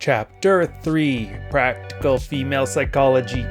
Chapter 3, Practical Female Psychology.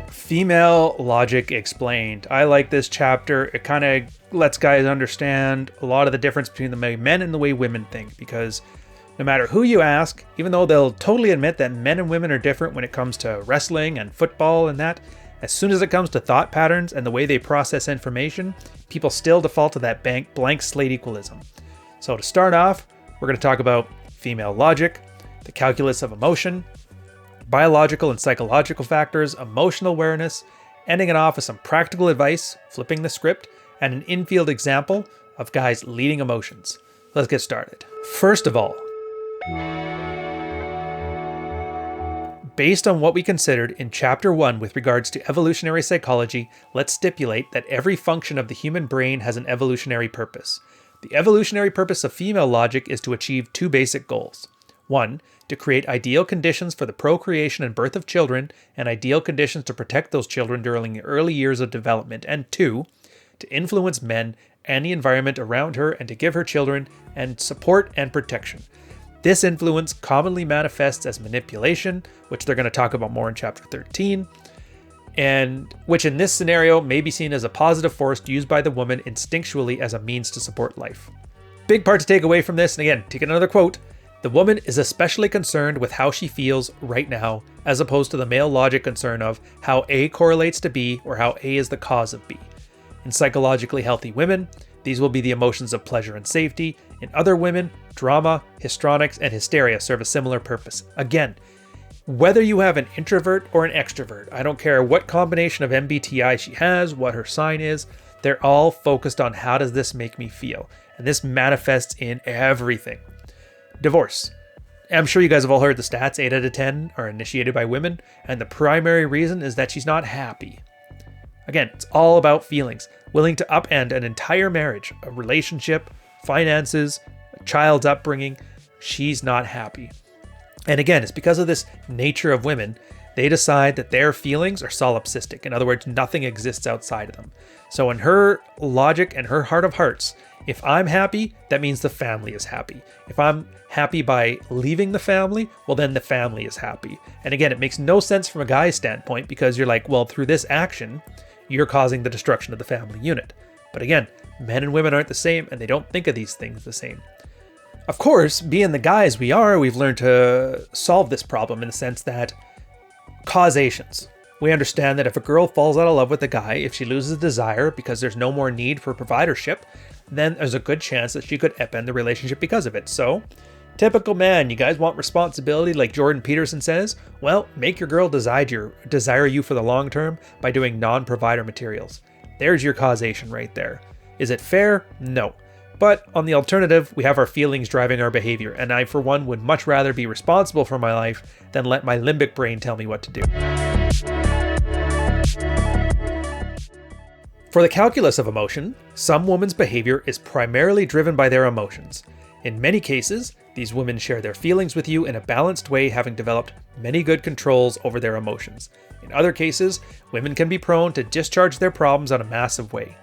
Female Logic Explained. I like this chapter. It kind of lets guys understand a lot of the difference between the way men and the way women think, because no matter who you ask, even though they'll totally admit that men and women are different when it comes to wrestling and football and that, as soon as it comes to thought patterns and the way they process information, people still default to that blank slate equalism. So to start off, we're going to talk about female logic, the calculus of emotion, biological and psychological factors, emotional awareness, ending it off with some practical advice, flipping the script, and an infield example of guys leading emotions. Let's get started. First of all, based on what we considered in Chapter 1 with regards to evolutionary psychology, let's stipulate that every function of the human brain has an evolutionary purpose. The evolutionary purpose of female logic is to achieve two basic goals. 1. To create ideal conditions for the procreation and birth of children, and ideal conditions to protect those children during the early years of development. And 2. To influence men and the environment around her and to give her children and support and protection. This influence commonly manifests as manipulation, which they're going to talk about more in Chapter 13, and which in this scenario may be seen as a positive force used by the woman instinctually as a means to support life. Big part to take away from this, and again, take another quote, the woman is especially concerned with how she feels right now, as opposed to the male logic concern of how A correlates to B or how A is the cause of B. In psychologically healthy women, these will be the emotions of pleasure and safety. In other women, drama, histrionics, and hysteria serve a similar purpose. Again, whether you have an introvert or an extrovert, I don't care what combination of MBTI she has, what her sign is, they're all focused on how does this make me feel. And this manifests in everything. Divorce. I'm sure you guys have all heard the stats, 8 out of 10 are initiated by women, and the primary reason is that she's not happy. Again, it's all about feelings. Willing to upend an entire marriage, a relationship, finances, a child's upbringing. She's not happy. And again, it's because of this nature of women, they decide that their feelings are solipsistic. In other words, nothing exists outside of them. So in her logic and her heart of hearts, if I'm happy, that means the family is happy. If I'm happy by leaving the family, well, then the family is happy. And again, it makes no sense from a guy's standpoint because you're like, well, through this action, you're causing the destruction of the family unit. But again, men and women aren't the same and they don't think of these things the same. Of course, being the guys we are, we've learned to solve this problem in the sense that causations. We understand that if a girl falls out of love with a guy, if she loses desire because there's no more need for providership, then there's a good chance that she could upend the relationship because of it. So, typical man, you guys want responsibility like Jordan Peterson says? Well, make your girl desire you for the long term by doing non-provider materials. There's your causation right there. Is it fair? No. But on the alternative, we have our feelings driving our behavior, and I, for one, would much rather be responsible for my life than let my limbic brain tell me what to do. For the calculus of emotion, some women's behavior is primarily driven by their emotions. In many cases, these women share their feelings with you in a balanced way, having developed many good controls over their emotions. In other cases, women can be prone to discharge their problems in a massive way.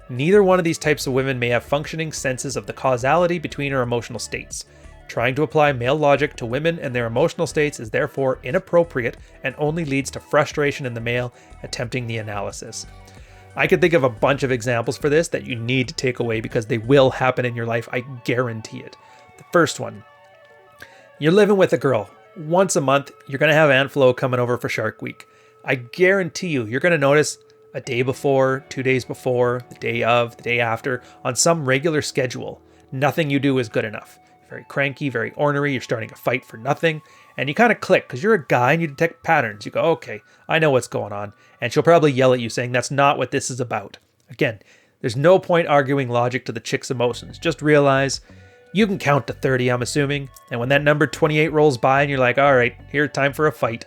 Neither one of these types of women may have functioning senses of the causality between our emotional states. Trying to apply male logic to women and their emotional states is therefore inappropriate and only leads to frustration in the male attempting the analysis. I could think of a bunch of examples for this that you need to take away because they will happen in your life, I guarantee it. The first one, you're living with a girl. Once a month, you're going to have Aunt Flo coming over for Shark Week. I guarantee you're going to notice a day before, 2 days before, the day of, the day after, on some regular schedule, nothing you do is good enough. Very cranky, very ornery, you're starting a fight for nothing, and you kind of click because you're a guy and you detect patterns. You go, okay, I know what's going on. And she'll probably yell at you saying, that's not what this is about. Again, there's no point arguing logic to the chick's emotions. Just realize you can count to 30, I'm assuming. And when that number 28 rolls by and you're like, all right, here's time for a fight,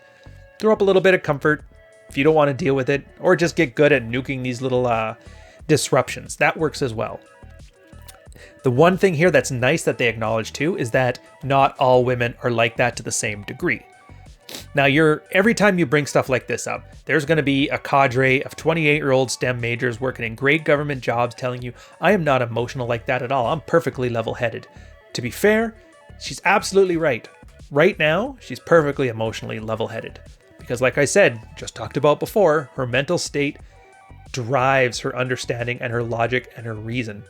throw up a little bit of comfort if you don't want to deal with it, or just get good at nuking these little disruptions. That works as well. The one thing here that's nice that they acknowledge too is that not all women are like that to the same degree. Now, every time you bring stuff like this up, there's going to be a cadre of 28-year-old STEM majors working in great government jobs telling you, I am not emotional like that at all. I'm perfectly level-headed. To be fair, she's absolutely right. Right now, she's perfectly emotionally level-headed. Because like I said, just talked about before, her mental state drives her understanding and her logic and her reason.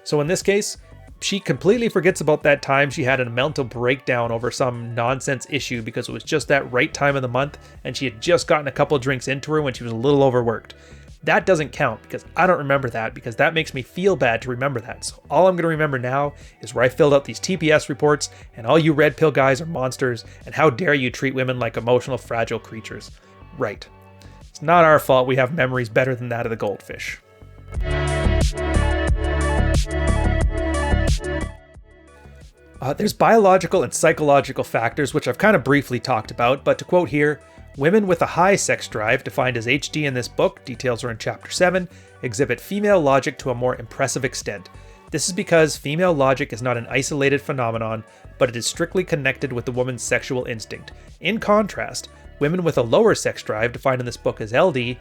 So in this case, she completely forgets about that time she had a mental breakdown over some nonsense issue because it was just that right time of the month and she had just gotten a couple drinks into her when she was a little overworked. That doesn't count because I don't remember that because that makes me feel bad to remember that. So all I'm going to remember now is where I filled out these TPS reports and all you red pill guys are monsters and how dare you treat women like emotional, fragile creatures. Right. It's not our fault we have memories better than that of the goldfish. There's biological and psychological factors, which I've kind of briefly talked about, but to quote here, women with a high sex drive, defined as HD in this book, details are in Chapter 7, exhibit female logic to a more impressive extent. This is because female logic is not an isolated phenomenon, but it is strictly connected with the woman's sexual instinct. In contrast, women with a lower sex drive, defined in this book as LD,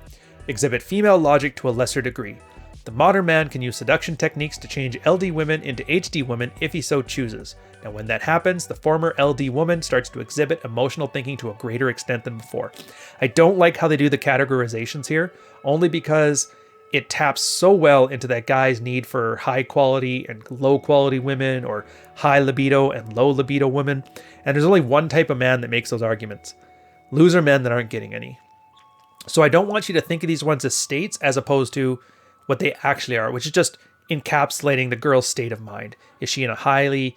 exhibit female logic to a lesser degree. The modern man can use seduction techniques to change LD women into HD women if he so chooses. Now when that happens, the former LD woman starts to exhibit emotional thinking to a greater extent than before. I don't like how they do the categorizations here, only because it taps so well into that guy's need for high quality and low quality women, or high libido and low libido women, and there's only one type of man that makes those arguments. Loser men that aren't getting any. So I don't want you to think of these ones as states as opposed to what they actually are, which is just encapsulating the girl's state of mind. Is she in a highly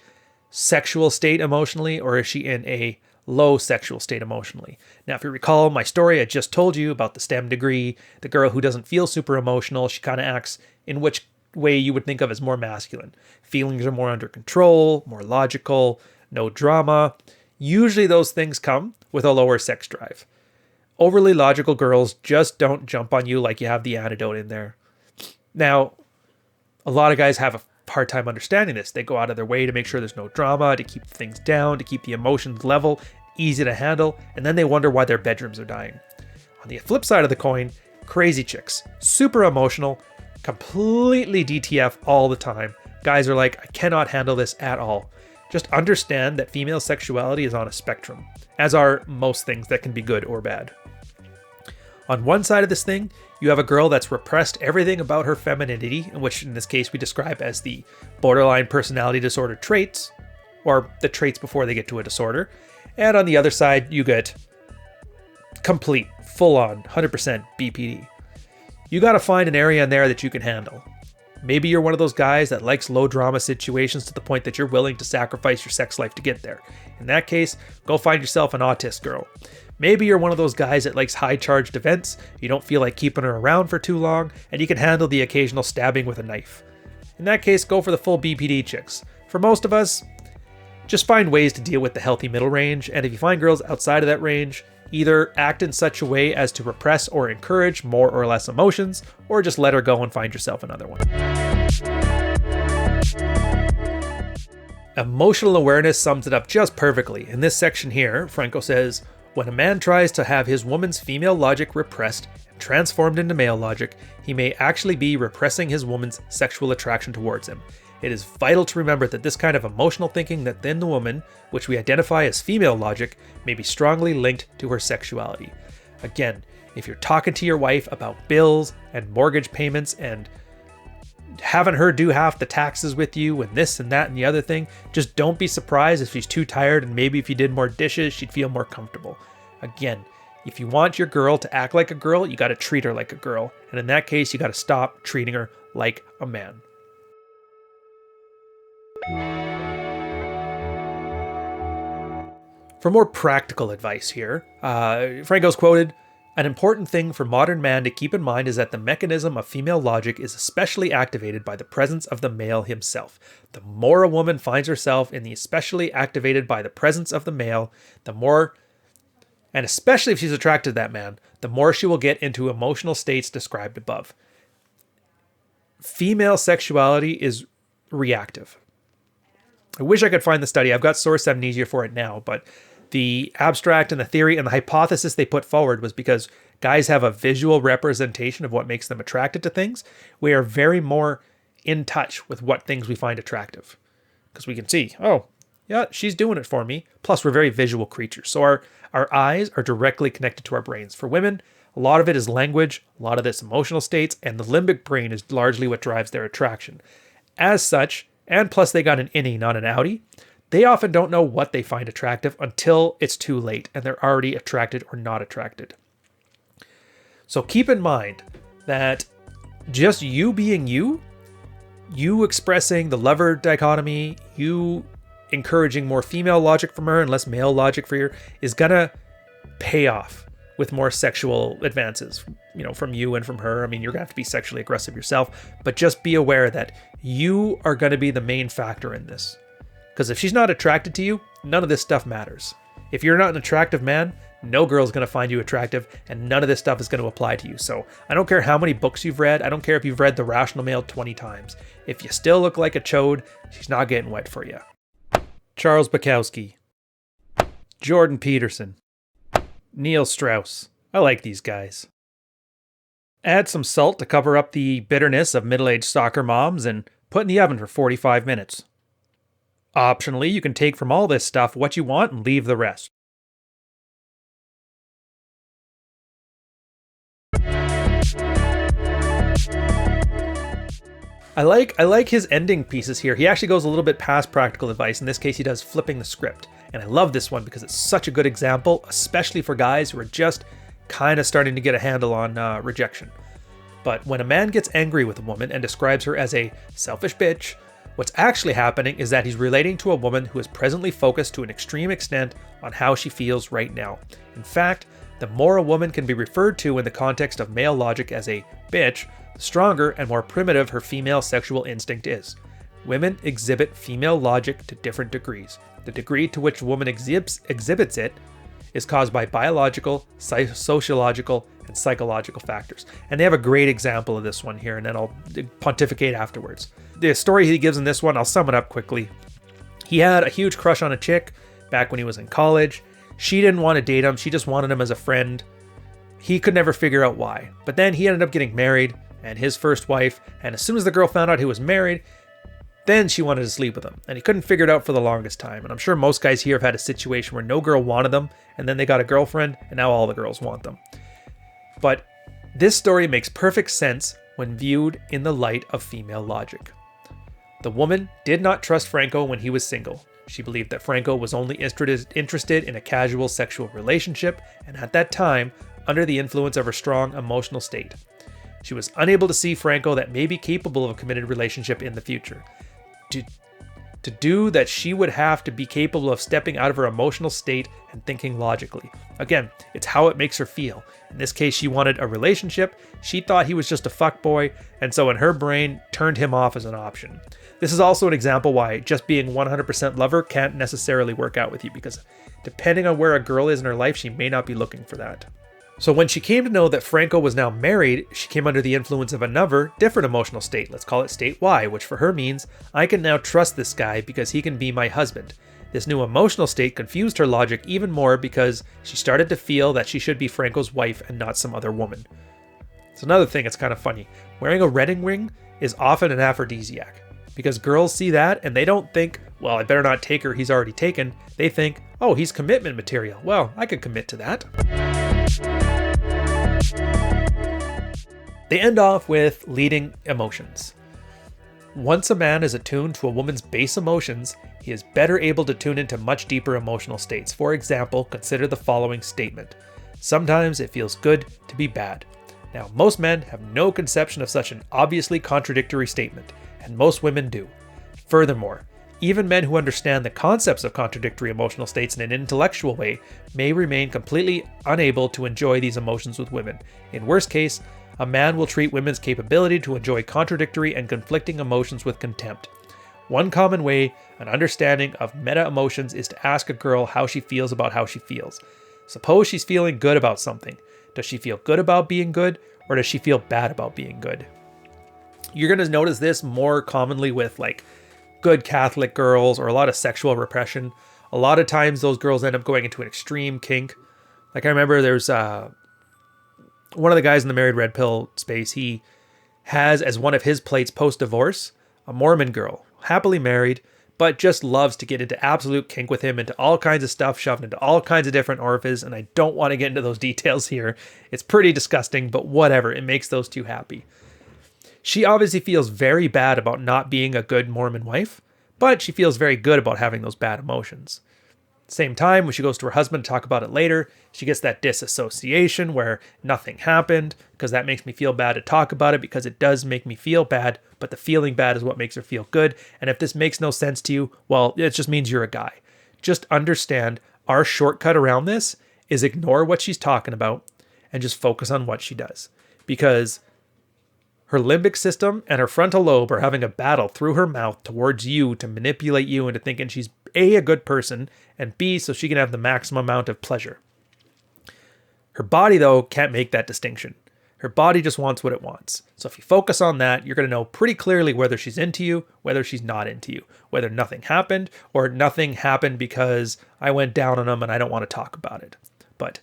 sexual state emotionally, or is she in a low sexual state emotionally? Now, if you recall my story I just told you about the STEM degree, the girl who doesn't feel super emotional, she kind of acts in which way you would think of as more masculine. Feelings are more under control, more logical, no drama. Usually those things come with a lower sex drive. Overly logical girls just don't jump on you like you have the antidote in there. Now, a lot of guys have a hard time understanding this. They go out of their way to make sure there's no drama, to keep things down, to keep the emotions level, easy to handle, and then they wonder why their bedrooms are dying. On the flip side of the coin, crazy chicks, super emotional, completely DTF all the time. Guys are like, I cannot handle this at all. Just understand that female sexuality is on a spectrum, as are most things that can be good or bad. On one side of this thing, you have a girl that's repressed everything about her femininity, which in this case we describe as the borderline personality disorder traits, or the traits before they get to a disorder. And on the other side, you get complete, full-on, 100% BPD. You got to find an area in there that you can handle. Maybe you're one of those guys that likes low drama situations to the point that you're willing to sacrifice your sex life to get there. In that case, go find yourself an autist girl. Maybe you're one of those guys that likes high-charged events, you don't feel like keeping her around for too long, and you can handle the occasional stabbing with a knife. In that case, go for the full BPD chicks. For most of us, just find ways to deal with the healthy middle range, and if you find girls outside of that range, either act in such a way as to repress or encourage more or less emotions, or just let her go and find yourself another one. Emotional awareness sums it up just perfectly. In this section here, Franco says, when a man tries to have his woman's female logic repressed and transformed into male logic, he may actually be repressing his woman's sexual attraction towards him. It is vital to remember that this kind of emotional thinking within the woman, which we identify as female logic, may be strongly linked to her sexuality. Again, if you're talking to your wife about bills and mortgage payments and having her do half the taxes with you and this and that and the other thing, just don't be surprised if she's too tired, and maybe if you did more dishes, she'd feel more comfortable. Again, if you want your girl to act like a girl, you got to treat her like a girl. And in that case, you got to stop treating her like a man. For more practical advice here, Franco's quoted, an important thing for modern man to keep in mind is that the mechanism of female logic is especially activated by the presence of the male himself. The more a woman finds herself in the especially activated by the presence of the male, the more, and especially if she's attracted to that man, the more she will get into emotional states described above. Female sexuality is reactive. I wish I could find the study. I've got source amnesia for it now, but The abstract and the theory and the hypothesis they put forward was because guys have a visual representation of what makes them attracted to things. We are very more in touch with what things we find attractive because we can see, oh, yeah, she's doing it for me. Plus, we're very visual creatures. So our eyes are directly connected to our brains. For women, a lot of it is language, a lot of it's emotional states, and the limbic brain is largely what drives their attraction. As such, and plus they got an innie, not an outie, they often don't know what they find attractive until it's too late and they're already attracted or not attracted. So keep in mind that just you being you expressing the lover dichotomy, you encouraging more female logic from her and less male logic for you is gonna pay off with more sexual advances, from you and from her. I mean, you're gonna have to be sexually aggressive yourself, but just be aware that you are gonna be the main factor in this. Because if she's not attracted to you, none of this stuff matters. If you're not an attractive man, no girl's gonna find you attractive, and none of this stuff is gonna apply to you. So I don't care how many books you've read. I don't care if you've read The Rational Male 20 times. If you still look like a chode, she's not getting wet for you. Charles Bukowski, Jordan Peterson, Neil Strauss. I like these guys. Add some salt to cover up the bitterness of middle-aged soccer moms and put in the oven for 45 minutes. Optionally, you can take from all this stuff what you want and leave the rest. I like his ending pieces here. He actually goes a little bit past practical advice. In this case, he does flipping the script. And I love this one because it's such a good example, especially for guys who are just kind of starting to get a handle on rejection. But when a man gets angry with a woman and describes her as a selfish bitch, what's actually happening is that he's relating to a woman who is presently focused to an extreme extent on how she feels right now. In fact, the more a woman can be referred to in the context of male logic as a bitch, the stronger and more primitive her female sexual instinct is. Women exhibit female logic to different degrees. The degree to which a woman exhibits it is caused by biological, sociological, and psychological factors. And they have a great example of this one here, and then I'll pontificate afterwards. The story he gives in this one, I'll sum it up quickly. He had a huge crush on a chick back when he was in college. She didn't want to date him. She just wanted him as a friend. He could never figure out why. But then he ended up getting married, and his first wife, and as soon as the girl found out he was married, then she wanted to sleep with him. And he couldn't figure it out for the longest time. And I'm sure most guys here have had a situation where no girl wanted them, and then they got a girlfriend, and now all the girls want them. But this story makes perfect sense when viewed in the light of female logic. The woman did not trust Franco when he was single. She believed that Franco was only interested in a casual sexual relationship, and at that time, under the influence of her strong emotional state. She was unable to see Franco that may be capable of a committed relationship in the future. To do that, she would have to be capable of stepping out of her emotional state and thinking logically. Again, it's how it makes her feel. In this case, she wanted a relationship. She thought he was just a fuckboy, and so in her brain, turned him off as an option. This is also an example why just being 100% lover can't necessarily work out with you, because depending on where a girl is in her life, she may not be looking for that. So when she came to know that Franco was now married, she came under the influence of another, different emotional state. Let's call it state Y, which for her means, I can now trust this guy because he can be my husband. This new emotional state confused her logic even more because she started to feel that she should be Franco's wife and not some other woman. It's another thing that's kind of funny. Wearing a wedding ring is often an aphrodisiac because girls see that and they don't think, well, I better not take her, he's already taken. They think, oh, he's commitment material. Well, I could commit to that. They end off with leading emotions. Once a man is attuned to a woman's base emotions, he is better able to tune into much deeper emotional states. For example, consider the following statement. Sometimes it feels good to be bad. Now, most men have no conception of such an obviously contradictory statement, and most women do. Furthermore, even men who understand the concepts of contradictory emotional states in an intellectual way may remain completely unable to enjoy these emotions with women. In worst case, a man will treat women's capability to enjoy contradictory and conflicting emotions with contempt. One common way, an understanding of meta-emotions, is to ask a girl how she feels about how she feels. Suppose she's feeling good about something. Does she feel good about being good, or does she feel bad about being good? You're going to notice this more commonly with like good Catholic girls or a lot of sexual repression. A lot of times those girls end up going into an extreme kink. Like I remember there's one of the guys in the married red pill space, he has as one of his plates post-divorce a Mormon girl, happily married, but just loves to get into absolute kink with him, into all kinds of stuff, shoved into all kinds of different orifices, and I don't want to get into those details here. It's pretty disgusting, but whatever, it makes those two happy. She obviously feels very bad about not being a good Mormon wife, but she feels very good about having those bad emotions. Same time, when she goes to her husband to talk about it later, she gets that disassociation where nothing happened, because that makes me feel bad to talk about it, because it does make me feel bad, but the feeling bad is what makes her feel good. And if this makes no sense to you, well, it just means you're a guy. Just understand our shortcut around this is ignore what she's talking about and just focus on what she does. Because her limbic system and her frontal lobe are having a battle through her mouth towards you to manipulate you into thinking she's A, good person, and B, so she can have the maximum amount of pleasure. Her body, though, can't make that distinction. Her body just wants what it wants. So if you focus on that, you're going to know pretty clearly whether she's into you, whether she's not into you, whether nothing happened or nothing happened because I went down on them and I don't want to talk about it. But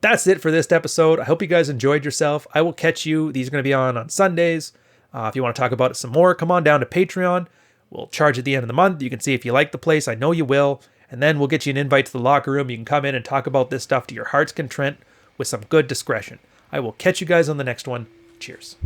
that's it for this episode. I hope you guys enjoyed yourself. I will catch you. These are going to be on Sundays. If you want to talk about it some more, come on down to Patreon. We'll charge at the end of the month. You can see if you like the place. I know you will. And then we'll get you an invite to the locker room. You can come in and talk about this stuff to your heart's content with some good discretion. I will catch you guys on the next one. Cheers.